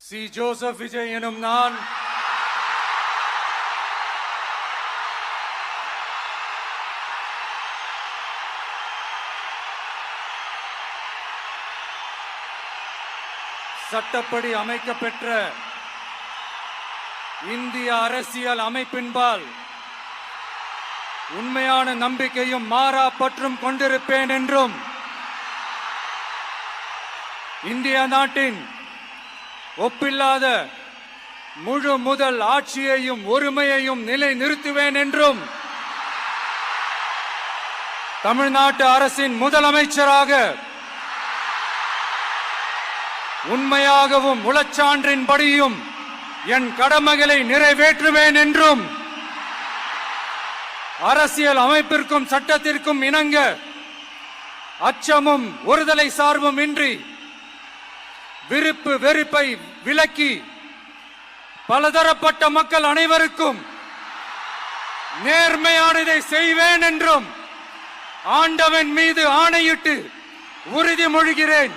C. Joseph Vijay எனும் நான் சட்டப்படி அமைக்கப்பெற்ற இந்திய அரசியல் அமைப்பின்பால் உண்மையான நம்பிக்கையும் மாறா பற்றும் கொண்டிருப்பேன் என்றும் இந்திய நாட்டின் ஒப்பில்லாத முழு முதல் ஆட்சியையும் ஒருமையையும் நிலை நிறுத்துவேன் என்றும் தமிழ்நாட்டு அரசின் முதலமைச்சராக உண்மையாகவும் உளச்சான்றின்படியும் என் கடமைகளை நிறைவேற்றுவேன் என்றும் அரசியல் அமைப்பிற்கும் சட்டத்திற்கும் இணங்க அச்சமும் ஒருதலை சார்பும் இன்றி விருப்பு வெறுப்பை விலக்கி பலதரப்பட்ட மக்கள் அனைவருக்கும் நேர்மையானதை செய்வேன் என்றும் ஆண்டவன் மீது ஆணையிட்டு உறுதிமொழிகிறேன்.